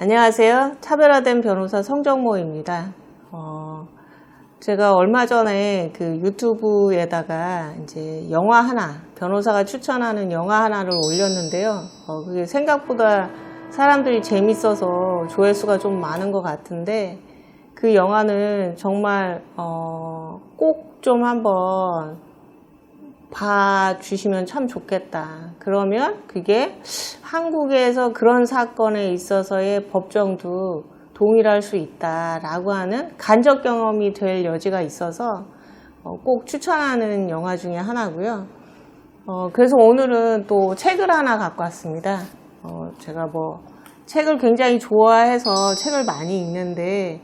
안녕하세요. 차별화된 변호사 성정모입니다. 제가 얼마 전에 그 유튜브에다가 이제 영화 하나, 변호사가 추천하는 영화 하나를 올렸는데요. 그게 생각보다 사람들이 재밌어서 조회수가 좀 많은 것 같은데, 그 영화는 정말 꼭 좀 한번 봐주시면 참 좋겠다. 그러면 그게 한국에서 그런 사건에 있어서의 법정도 동일할 수 있다라고 하는 간접 경험이 될 여지가 있어서 꼭 추천하는 영화 중에 하나고요. 그래서 오늘은 또 책을 하나 갖고 왔습니다. 제가 책을 굉장히 좋아해서 책을 많이 읽는데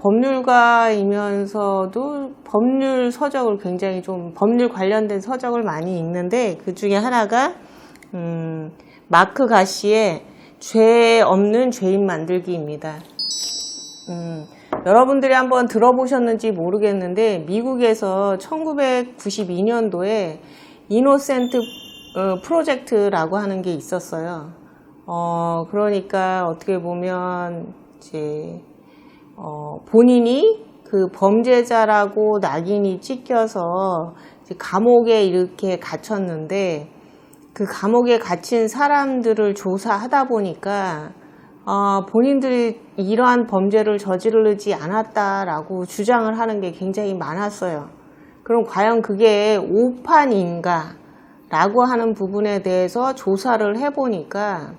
법률가이면서도 법률 서적을 굉장히 법률 관련된 서적을 많이 읽는데, 그 중에 하나가 마크 가시의 죄 없는 죄인 만들기입니다. 여러분들이 한번 들어보셨는지 모르겠는데, 미국에서 1992년도에 이노센트 프로젝트라고 하는 게 있었어요. 그러니까 어떻게 보면 이제 본인이 그 범죄자라고 낙인이 찍혀서 이제 감옥에 이렇게 갇혔는데, 그 감옥에 갇힌 사람들을 조사하다 보니까 본인들이 이러한 범죄를 저지르지 않았다라고 주장을 하는 게 굉장히 많았어요. 그럼 과연 그게 오판인가? 라고 하는 부분에 대해서 조사를 해보니까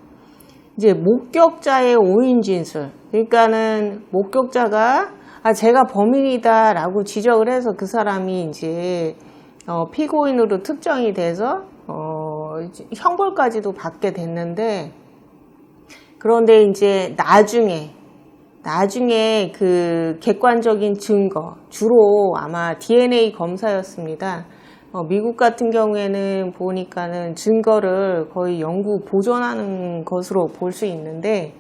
이제 목격자의 오인 진술, 그러니까는 목격자가 제가 범인이다 라고 지적을 해서 그 사람이 이제 피고인으로 특정이 돼서 형벌까지도 받게 됐는데, 그런데 이제 나중에 그 객관적인 증거, 주로 아마 DNA 검사였습니다. 미국 같은 경우에는 보니까는 증거를 거의 영구 보존하는 것으로 볼 수 있는데,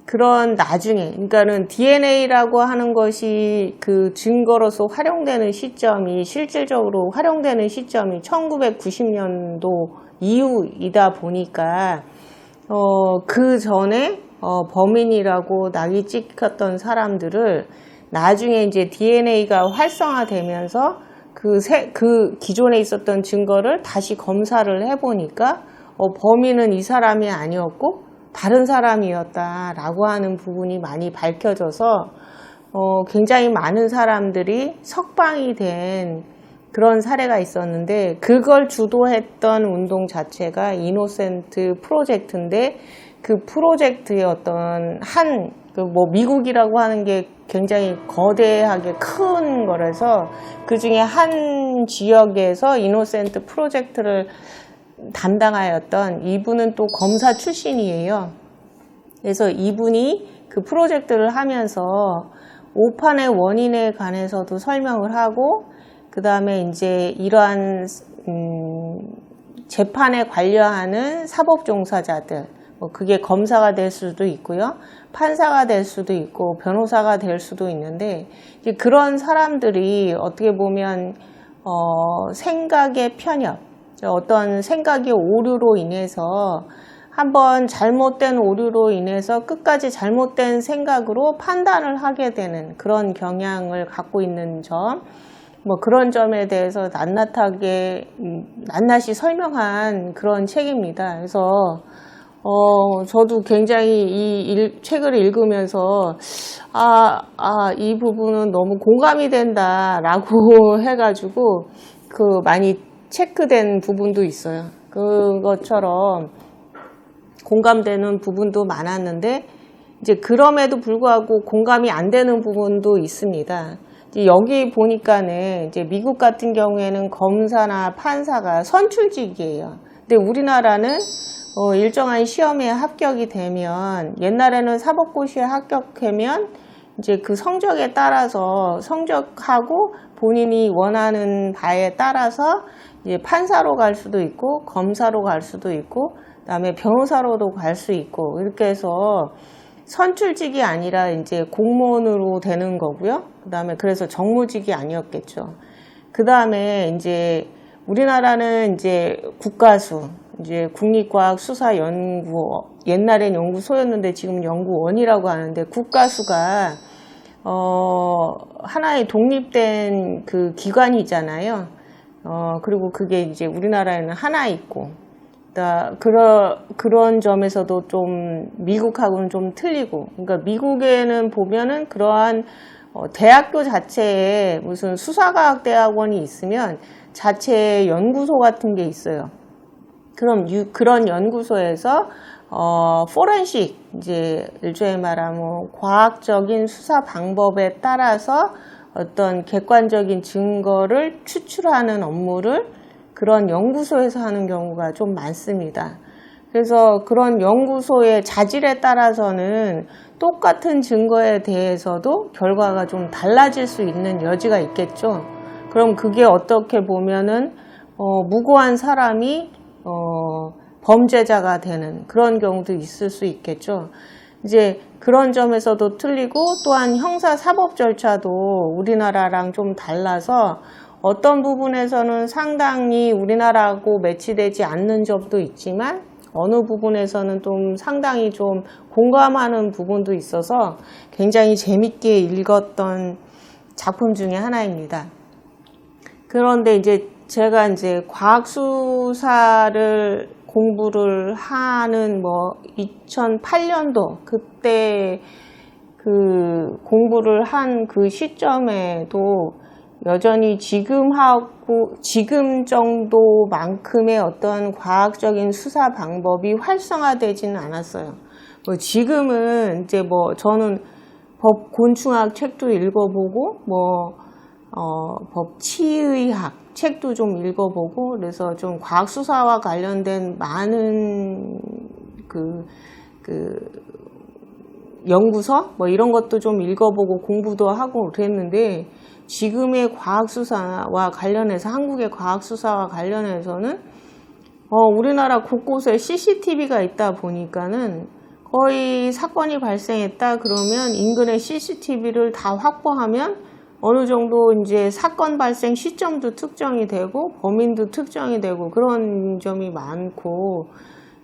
그런 나중에, 그러니까는 DNA라고 하는 것이 그 증거로서 활용되는 시점이, 실질적으로 활용되는 시점이 1990년도 이후이다 보니까, 그 전에, 범인이라고 낙이 찍혔던 사람들을 나중에 이제 DNA가 활성화되면서 그 기존에 있었던 증거를 다시 검사를 해보니까, 범인은 이 사람이 아니었고, 다른 사람이었다라고 하는 부분이 많이 밝혀져서 굉장히 많은 사람들이 석방이 된 그런 사례가 있었는데, 그걸 주도했던 운동 자체가 이노센트 프로젝트인데, 그 프로젝트의 어떤 미국이라고 하는 게 굉장히 거대하게 큰 거라서 그 중에 한 지역에서 이노센트 프로젝트를 담당하였던 이분은 또 검사 출신이에요. 그래서 이분이 그 프로젝트를 하면서 오판의 원인에 관해서도 설명을 하고, 그 다음에 이제 이러한 재판에 관여하는 사법 종사자들, 그게 검사가 될 수도 있고요, 판사가 될 수도 있고 변호사가 될 수도 있는데, 이제 그런 사람들이 어떻게 보면 생각의 편협, 어떤 생각의 오류로 인해서 한번 잘못된 오류로 인해서 끝까지 잘못된 생각으로 판단을 하게 되는 그런 경향을 갖고 있는 점, 그런 점에 대해서 낱낱이 설명한 그런 책입니다. 그래서 저도 굉장히 이 책을 읽으면서 이 부분은 너무 공감이 된다라고 해가지고 많이 체크된 부분도 있어요. 그것처럼 공감되는 부분도 많았는데, 이제 그럼에도 불구하고 공감이 안 되는 부분도 있습니다. 여기 보니까는 이제 미국 같은 경우에는 검사나 판사가 선출직이에요. 근데 우리나라는 일정한 시험에 합격이 되면, 옛날에는 사법고시에 합격하면 이제 그 성적에 따라서 성적하고 본인이 원하는 바에 따라서 이제 판사로 갈 수도 있고 검사로 갈 수도 있고 그다음에 변호사로도 갈 수 있고, 이렇게 해서 선출직이 아니라 이제 공무원으로 되는 거고요. 그다음에 그래서 정무직이 아니었겠죠. 그다음에 이제 우리나라는 이제 국가수, 이제 국립과학수사연구원, 옛날엔 연구소였는데 지금 연구원이라고 하는데 국가수가 하나의 독립된 그 기관이잖아요. 그리고 그게 이제 우리나라에는 하나 있고, 그런 점에서도 좀 미국하고는 좀 틀리고, 그러니까 미국에는 보면은 그러한 대학교 자체에 무슨 수사과학대학원이 있으면 자체 연구소 같은 게 있어요. 그럼 그런 연구소에서 포렌식, 이제 일종의 말하면 과학적인 수사 방법에 따라서 어떤 객관적인 증거를 추출하는 업무를 그런 연구소에서 하는 경우가 좀 많습니다. 그래서 그런 연구소의 자질에 따라서는 똑같은 증거에 대해서도 결과가 좀 달라질 수 있는 여지가 있겠죠. 그럼 그게 어떻게 보면은 무고한 사람이 범죄자가 되는 그런 경우도 있을 수 있겠죠. 이제 그런 점에서도 틀리고, 또한 형사 사법 절차도 우리나라랑 좀 달라서 어떤 부분에서는 상당히 우리나라하고 매치되지 않는 점도 있지만 어느 부분에서는 좀 상당히 좀 공감하는 부분도 있어서 굉장히 재밌게 읽었던 작품 중에 하나입니다. 그런데 이제 제가 이제 과학수사를 공부를 하는 2008년도 그때 그 공부를 한 그 시점에도 여전히 지금 정도만큼의 어떤 과학적인 수사 방법이 활성화되지는 않았어요. 지금은 이제 저는 법 곤충학 책도 읽어보고 법 치의학 책도 좀 읽어보고, 그래서 좀 과학 수사와 관련된 많은 그 연구서 이런 것도 좀 읽어보고 공부도 하고 그랬는데, 지금의 과학수사와 관련해서, 한국의 과학수사와 관련해서는 우리나라 곳곳에 CCTV가 있다 보니까는 거의 사건이 발생했다 그러면 인근의 CCTV를 다 확보하면 어느 정도 이제 사건 발생 시점도 특정이 되고 범인도 특정이 되고 그런 점이 많고,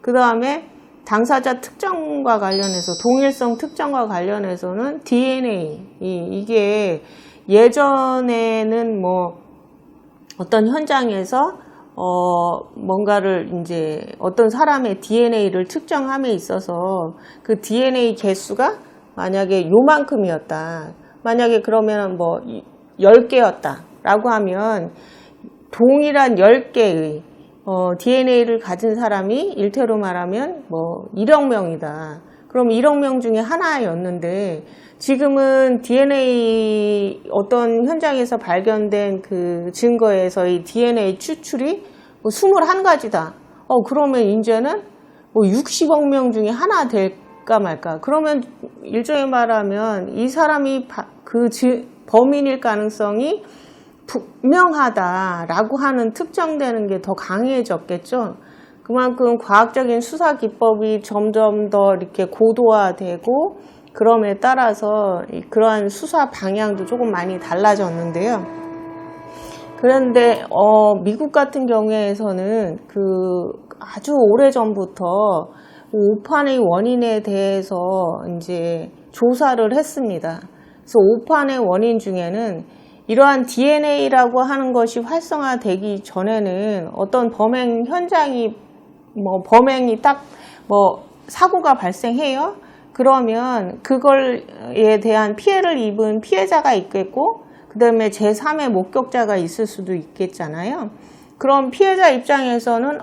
그 다음에 당사자 특정과 관련해서, 동일성 특정과 관련해서는 DNA, 이게 예전에는 어떤 현장에서 뭔가를 이제 어떤 사람의 DNA를 특정함에 있어서 그 DNA 개수가 만약에 요만큼이었다. 만약에 그러면 10개였다 라고 하면 동일한 10개의 DNA를 가진 사람이 일테로 말하면 1억 명이다. 그럼 1억 명 중에 하나였는데, 지금은 DNA 어떤 현장에서 발견된 그 증거에서의 DNA 추출이 21가지다. 그러면 이제는 60억 명 중에 하나 될까 말까. 그러면 일종의 말하면 이 사람이 범인일 가능성이 분명하다라고 하는 특정되는 게 더 강해졌겠죠. 그만큼 과학적인 수사 기법이 점점 더 이렇게 고도화되고, 그럼에 따라서 그러한 수사 방향도 조금 많이 달라졌는데요. 그런데 미국 같은 경우에서는 아주 오래전부터 오판의 원인에 대해서 이제 조사를 했습니다. 그래서 오판의 원인 중에는 이러한 DNA라고 하는 것이 활성화되기 전에는 어떤 범행 현장이 범행이 딱 사고가 발생해요. 그러면 그걸에 대한 피해를 입은 피해자가 있겠고, 그 다음에 제3의 목격자가 있을 수도 있겠잖아요. 그럼 피해자 입장에서는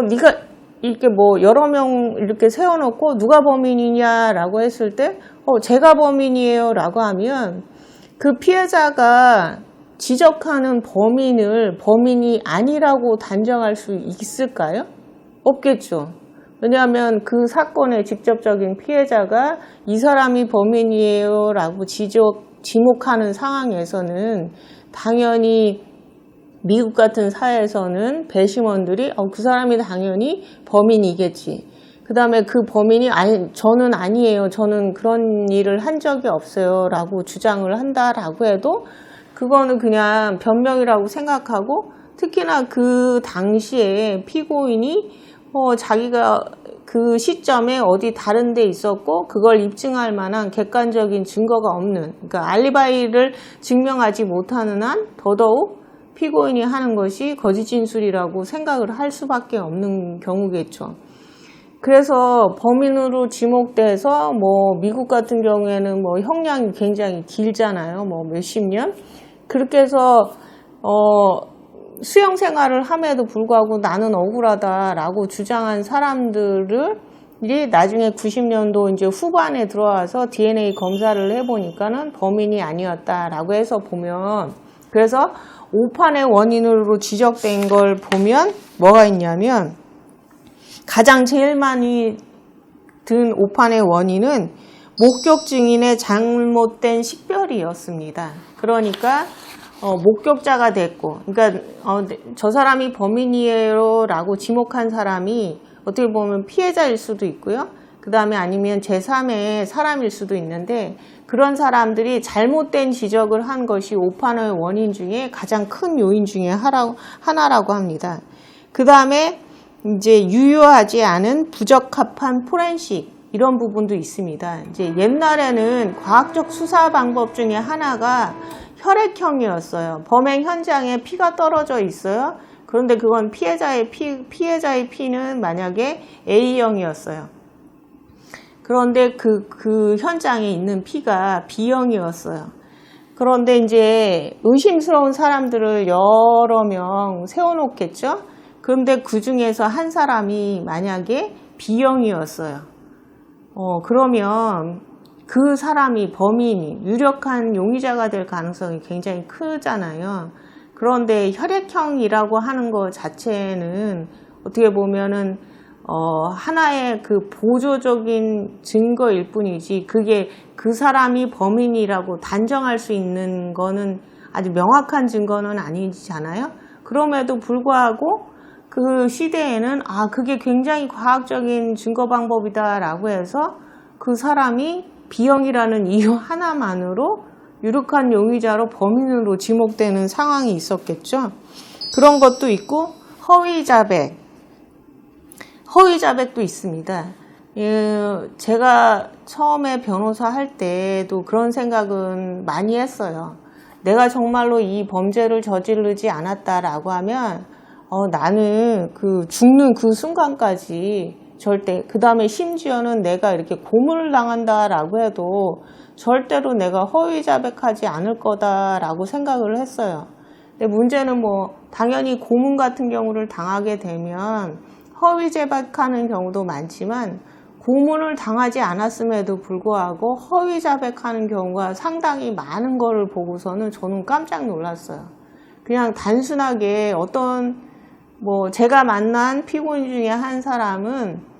네가 이렇게 여러 명 이렇게 세워놓고 누가 범인이냐라고 했을 때 제가 범인이에요 라고 하면 그 피해자가 지적하는 범인을 범인이 아니라고 단정할 수 있을까요? 없겠죠. 왜냐하면 그 사건의 직접적인 피해자가 이 사람이 범인이에요 라고 지목하는 상황에서는 당연히 미국 같은 사회에서는 배심원들이 그 사람이 당연히 범인이겠지. 그 다음에 그 범인이 저는 아니에요. 저는 그런 일을 한 적이 없어요 라고 주장을 한다라고 해도 그거는 그냥 변명이라고 생각하고 특히나 그 당시에 피고인이 자기가 그 시점에 어디 다른 데 있었고 그걸 입증할 만한 객관적인 증거가 없는, 그러니까 알리바이를 증명하지 못하는 한 더더욱 피고인이 하는 것이 거짓 진술이라고 생각을 할 수밖에 없는 경우겠죠. 그래서 범인으로 지목돼서 미국 같은 경우에는 형량이 굉장히 길잖아요. 몇십 년. 그렇게 해서 수용 생활을 함에도 불구하고 나는 억울하다라고 주장한 사람들이 나중에 90년도 이제 후반에 들어와서 DNA 검사를 해보니까는 범인이 아니었다라고 해서 보면, 그래서 오판의 원인으로 지적된 걸 보면 뭐가 있냐면, 가장 제일 많이 든 오판의 원인은 목격 증인의 잘못된 식별이었습니다. 그러니까 목격자가 됐고, 그러니까 저 사람이 범인이에요 라고 지목한 사람이 어떻게 보면 피해자일 수도 있고요. 그 다음에 아니면 제3의 사람일 수도 있는데, 그런 사람들이 잘못된 지적을 한 것이 오판의 원인 중에 가장 큰 요인 중에 하나라고 합니다. 그 다음에 이제 유효하지 않은 부적합한 포렌식, 이런 부분도 있습니다. 이제 옛날에는 과학적 수사 방법 중에 하나가 혈액형이었어요. 범행 현장에 피가 떨어져 있어요. 그런데 그건 피해자의 피는 만약에 A형이었어요. 그런데 그 현장에 있는 피가 B형이었어요. 그런데 이제 의심스러운 사람들을 여러 명 세워놓겠죠? 그런데 그 중에서 한 사람이 만약에 B형이었어요. 그러면 그 사람이 범인이 유력한 용의자가 될 가능성이 굉장히 크잖아요. 그런데 혈액형이라고 하는 것 자체는 어떻게 보면은 하나의 그 보조적인 증거일 뿐이지, 그게 그 사람이 범인이라고 단정할 수 있는 거는 아주 명확한 증거는 아니잖아요. 그럼에도 불구하고 그 시대에는 그게 굉장히 과학적인 증거 방법이다라고 해서 그 사람이 B형이라는 이유 하나만으로 유력한 용의자로 범인으로 지목되는 상황이 있었겠죠. 그런 것도 있고, 허위자백도 있습니다. 제가 처음에 변호사 할 때도 그런 생각은 많이 했어요. 내가 정말로 이 범죄를 저지르지 않았다라고 하면 나는 죽는 그 순간까지 절대, 그 다음에 심지어는 내가 이렇게 고문을 당한다라고 해도 절대로 내가 허위자백하지 않을 거다라고 생각을 했어요. 근데 문제는 당연히 고문 같은 경우를 당하게 되면 허위자백하는 경우도 많지만, 고문을 당하지 않았음에도 불구하고 허위자백하는 경우가 상당히 많은 걸 보고서는 저는 깜짝 놀랐어요. 그냥 단순하게 제가 만난 피고인 중에 한 사람은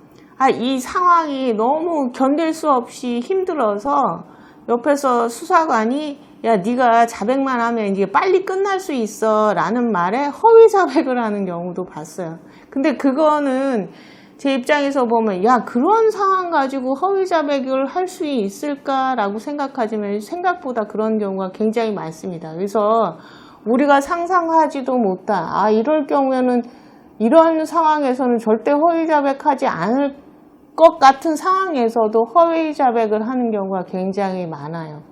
이 상황이 너무 견딜 수 없이 힘들어서 옆에서 수사관이 네가 자백만 하면 이제 빨리 끝날 수 있어 라는 말에 허위 자백을 하는 경우도 봤어요. 근데 그거는 제 입장에서 보면 그런 상황 가지고 허위 자백을 할 수 있을까라고 생각하지만 생각보다 그런 경우가 굉장히 많습니다. 그래서 우리가 상상하지도 못한 이럴 경우에는, 이런 상황에서는 절대 허위 자백하지 않을 것 같은 상황에서도 허위 자백을 하는 경우가 굉장히 많아요.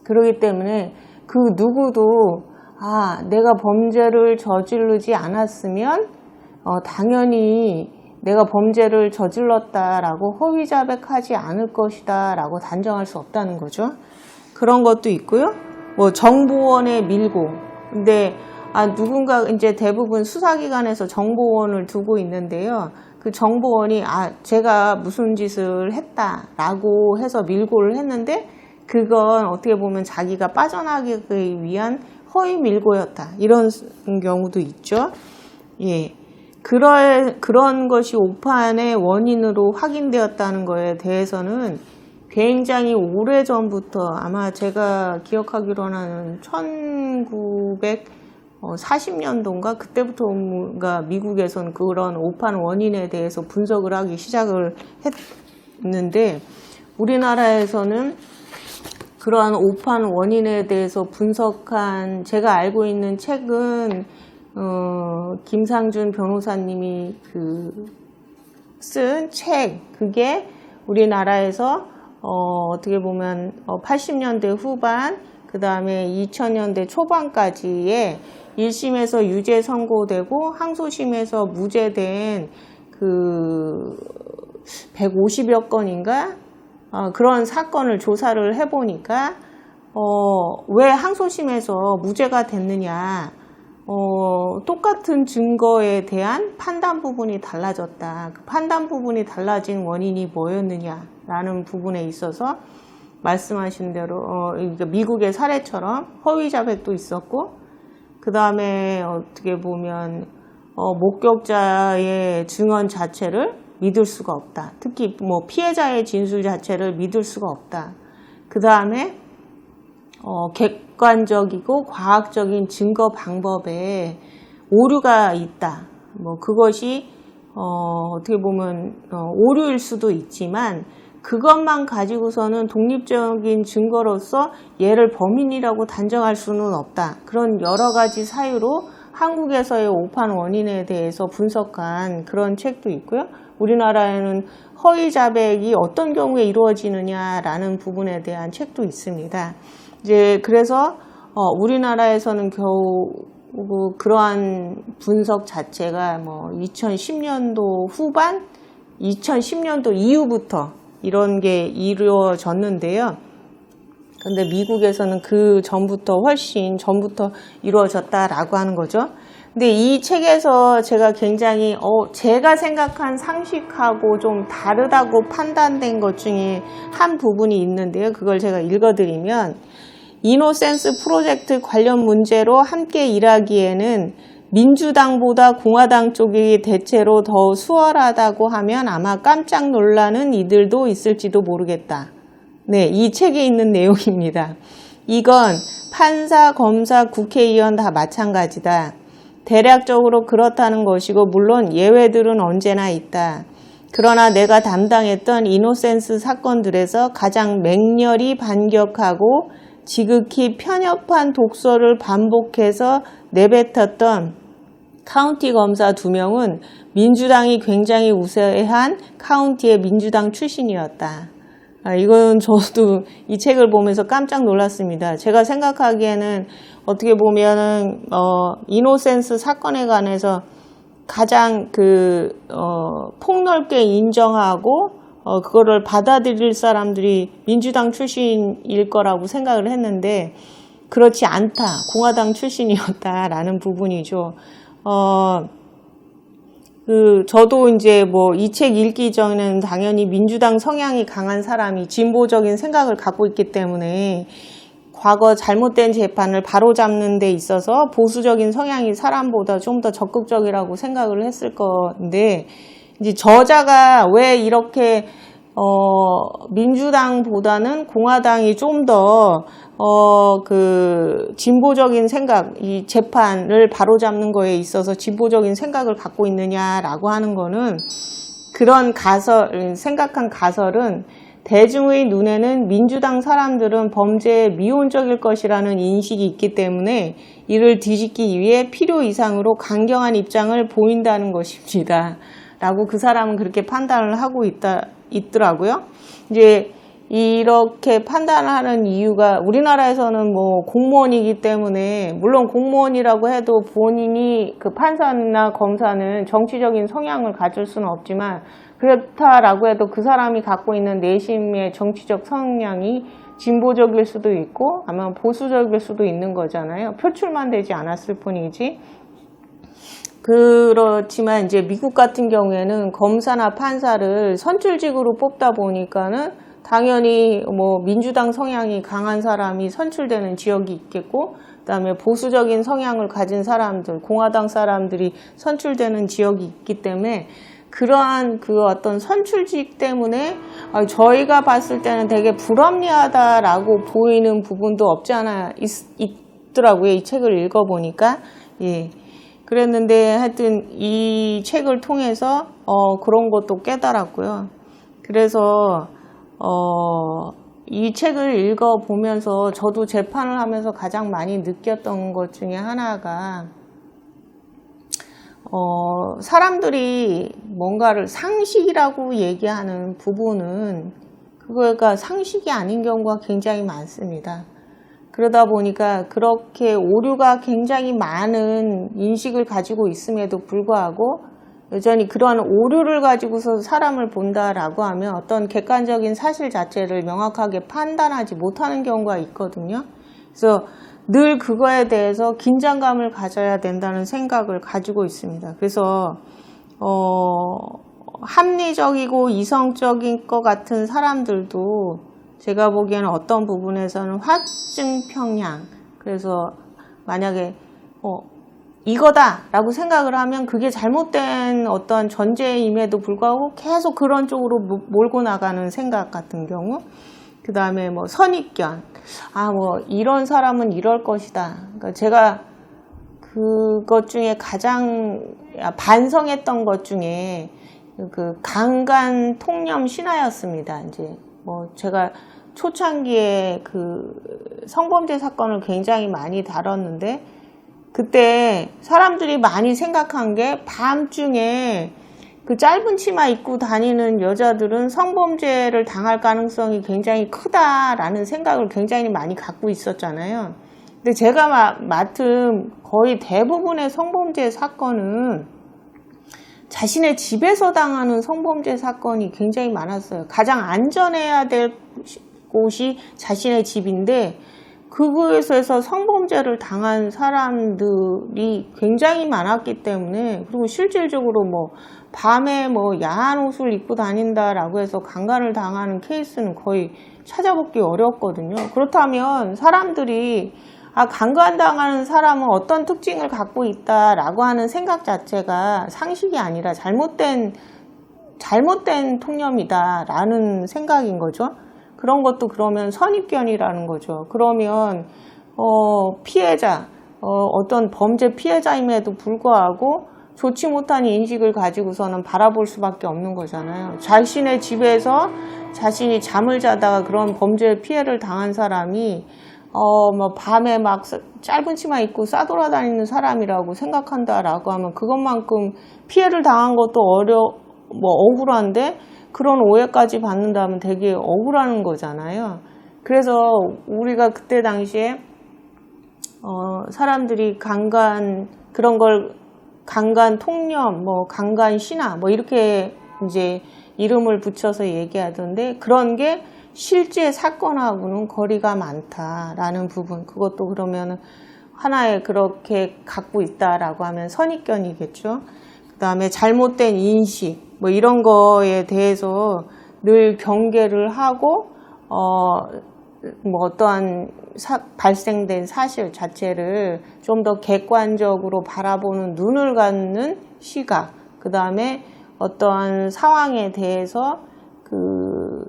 그렇기 때문에 그 누구도 내가 범죄를 저지르지 않았으면 당연히 내가 범죄를 저질렀다라고 허위 자백하지 않을 것이다 라고 단정할 수 없다는 거죠. 그런 것도 있고요. 정보원에 밀고, 근데 누군가 이제 대부분 수사기관에서 정보원을 두고 있는데요. 그 정보원이 제가 무슨 짓을 했다라고 해서 밀고를 했는데, 그건 어떻게 보면 자기가 빠져나가기 위한 허위 밀고였다, 이런 경우도 있죠. 예, 그런 것이 오판의 원인으로 확인되었다는 거에 대해서는 굉장히 오래전부터, 아마 제가 기억하기로는 1940년도인가 그때부터가 미국에서는 그런 오판 원인에 대해서 분석을 하기 시작을 했는데, 우리나라에서는 그러한 오판 원인에 대해서 분석한 제가 알고 있는 책은 김상준 변호사님이 쓴 책, 그게 우리나라에서 어떻게 보면 80년대 후반, 그 다음에 2000년대 초반까지의 1심에서 유죄 선고되고 항소심에서 무죄된 150여 건인가? 그런 사건을 조사를 해보니까 왜 항소심에서 무죄가 됐느냐, 똑같은 증거에 대한 판단 부분이 달라졌다. 그 판단 부분이 달라진 원인이 뭐였느냐라는 부분에 있어서 말씀하신 대로 미국의 사례처럼 허위 자백도 있었고, 그 다음에 어떻게 보면 목격자의 증언 자체를 믿을 수가 없다. 특히 피해자의 진술 자체를 믿을 수가 없다. 그 다음에 객관적이고 과학적인 증거 방법에 오류가 있다. 그것이 어떻게 보면 오류일 수도 있지만 그것만 가지고서는 독립적인 증거로서 얘를 범인이라고 단정할 수는 없다. 그런 여러 가지 사유로 한국에서의 오판 원인에 대해서 분석한 그런 책도 있고요. 우리나라에는 허위 자백이 어떤 경우에 이루어지느냐라는 부분에 대한 책도 있습니다. 이제 그래서 우리나라에서는 겨우 그러한 분석 자체가 2010년도 후반, 2010년도 이후부터 이런 게 이루어졌는데요. 근데 미국에서는 그 전부터 훨씬 전부터 이루어졌다라고 하는 거죠. 근데 이 책에서 제가 굉장히 제가 생각한 상식하고 좀 다르다고 판단된 것 중에 한 부분이 있는데요. 그걸 제가 읽어드리면, 이노센스 프로젝트 관련 문제로 함께 일하기에는 민주당보다 공화당 쪽이 대체로 더 수월하다고 하면 아마 깜짝 놀라는 이들도 있을지도 모르겠다. 네, 이 책에 있는 내용입니다. 이건 판사, 검사, 국회의원 다 마찬가지다. 대략적으로 그렇다는 것이고 물론 예외들은 언제나 있다. 그러나 내가 담당했던 이노센스 사건들에서 가장 맹렬히 반격하고 지극히 편협한 독서를 반복해서 내뱉었던 카운티 검사 2명은 민주당이 굉장히 우세한 카운티의 민주당 출신이었다. 이건 저도 이 책을 보면서 깜짝 놀랐습니다. 제가 생각하기에는 어떻게 보면은 이노센스 사건에 관해서 가장 폭넓게 인정하고 그거를 받아들일 사람들이 민주당 출신일 거라고 생각을 했는데 그렇지 않다. 공화당 출신이었다라는 부분이죠. 저도 이제 이 책 읽기 전에는 당연히 민주당 성향이 강한 사람이 진보적인 생각을 갖고 있기 때문에 과거 잘못된 재판을 바로잡는 데 있어서 보수적인 성향이 사람보다 좀 더 적극적이라고 생각을 했을 건데, 이제 저자가 왜 이렇게 민주당보다는 공화당이 좀 더 진보적인 생각, 이 재판을 바로잡는 거에 있어서 진보적인 생각을 갖고 있느냐라고 하는 거는, 그런 생각한 가설은 대중의 눈에는 민주당 사람들은 범죄에 미온적일 것이라는 인식이 있기 때문에 이를 뒤집기 위해 필요 이상으로 강경한 입장을 보인다는 것입니다. 라고 그 사람은 그렇게 판단을 하고 있더라고요. 이제 이렇게 판단을 하는 이유가, 우리나라에서는 공무원이기 때문에, 물론 공무원이라고 해도 본인이 판사나 검사는 정치적인 성향을 가질 수는 없지만, 그렇다라고 해도 그 사람이 갖고 있는 내심의 정치적 성향이 진보적일 수도 있고 아마 보수적일 수도 있는 거잖아요. 표출만 되지 않았을 뿐이지. 그렇지만 이제 미국 같은 경우에는 검사나 판사를 선출직으로 뽑다 보니까는 당연히 민주당 성향이 강한 사람이 선출되는 지역이 있겠고, 그다음에 보수적인 성향을 가진 사람들, 공화당 사람들이 선출되는 지역이 있기 때문에 그러한 어떤 선출직 때문에 저희가 봤을 때는 되게 불합리하다라고 보이는 부분도 없지 않아 있더라고요. 이 책을 읽어보니까. 예. 그랬는데 하여튼 이 책을 통해서 그런 것도 깨달았고요. 그래서 이 책을 읽어보면서 저도 재판을 하면서 가장 많이 느꼈던 것 중에 하나가, 사람들이 뭔가를 상식이라고 얘기하는 부분은 그거가 상식이 아닌 경우가 굉장히 많습니다. 그러다 보니까 그렇게 오류가 굉장히 많은 인식을 가지고 있음에도 불구하고 여전히 그러한 오류를 가지고서 사람을 본다라고 하면 어떤 객관적인 사실 자체를 명확하게 판단하지 못하는 경우가 있거든요. 그래서 늘 그거에 대해서 긴장감을 가져야 된다는 생각을 가지고 있습니다. 그래서 합리적이고 이성적인 것 같은 사람들도 제가 보기에는 어떤 부분에서는 확증평양, 그래서 만약에 이거다 라고 생각을 하면 그게 잘못된 어떤 전제임에도 불구하고 계속 그런 쪽으로 몰고 나가는 생각 같은 경우, 그 다음에 뭐 선입견, 뭐 이런 사람은 이럴 것이다. 그러니까 제가 그것 중에 가장 반성했던 것 중에 그 강간 통념 신화였습니다. 이제 뭐 제가 초창기에 그 성범죄 사건을 굉장히 많이 다뤘는데, 그때 사람들이 많이 생각한 게 밤중에 그 짧은 치마 입고 다니는 여자들은 성범죄를 당할 가능성이 굉장히 크다라는 생각을 굉장히 많이 갖고 있었잖아요. 근데 제가 맡은 거의 대부분의 성범죄 사건은 자신의 집에서 당하는 성범죄 사건이 굉장히 많았어요. 가장 안전해야 될 곳이 자신의 집인데 그곳에서 성범죄를 당한 사람들이 굉장히 많았기 때문에, 그리고 실질적으로 뭐 밤에 뭐 야한 옷을 입고 다닌다라고 해서 강간을 당하는 케이스는 거의 찾아보기 어렵거든요. 그렇다면 사람들이 강간당하는 사람은 어떤 특징을 갖고 있다라고 하는 생각 자체가 상식이 아니라 잘못된 통념이다라는 생각인 거죠. 그런 것도 그러면 선입견이라는 거죠. 그러면 피해자, 어떤 범죄 피해자임에도 불구하고 좋지 못한 인식을 가지고서는 바라볼 수밖에 없는 거잖아요. 자신의 집에서 자신이 잠을 자다가 그런 범죄 피해를 당한 사람이 뭐 밤에 막 짧은 치마 입고 싸돌아다니는 사람이라고 생각한다라고 하면 그것만큼 피해를 당한 것도 억울한데 그런 오해까지 받는다면 되게 억울한 거잖아요. 그래서 우리가 그때 당시에 사람들이 그런 걸 강간 통념, 뭐 강간 신화, 뭐 이렇게 이제 이름을 붙여서 얘기하던데, 그런 게 실제 사건하고는 거리가 많다라는 부분, 그것도 그러면 하나의 그렇게 갖고 있다라고 하면 선입견이겠죠. 그 다음에 잘못된 인식, 뭐 이런 거에 대해서 늘 경계를 하고 뭐 어떠한 발생된 사실 자체를 좀 더 객관적으로 바라보는 눈을 갖는 시각, 그 다음에 어떠한 상황에 대해서 그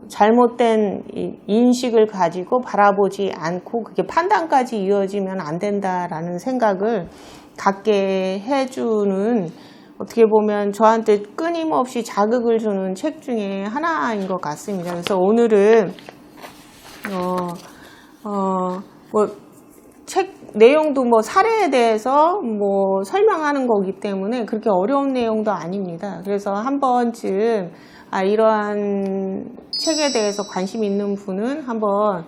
잘못된 인식을 가지고 바라보지 않고 그게 판단까지 이어지면 안 된다라는 생각을 갖게 해주는, 어떻게 보면 저한테 끊임없이 자극을 주는 책 중에 하나인 것 같습니다. 그래서 오늘은 뭐 책 내용도 뭐 사례에 대해서 뭐 설명하는 거기 때문에 그렇게 어려운 내용도 아닙니다. 그래서 한 번쯤 이러한 책에 대해서 관심 있는 분은 한번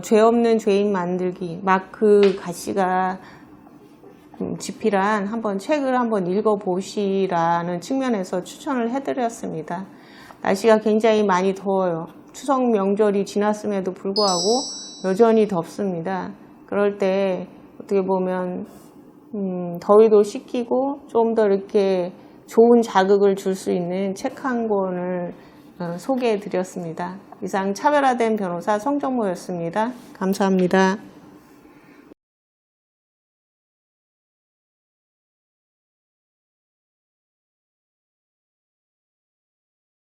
죄 없는 죄인 만들기, 마크 가시가 집필한 한번 책을 한번 읽어보시라는 측면에서 추천을 해드렸습니다. 날씨가 굉장히 많이 더워요. 추석 명절이 지났음에도 불구하고 여전히 덥습니다. 그럴 때 어떻게 보면 더위도 식히고 좀 더 이렇게 좋은 자극을 줄 수 있는 책 한 권을 소개해 드렸습니다. 이상 차별화된 변호사 성정모였습니다. 감사합니다.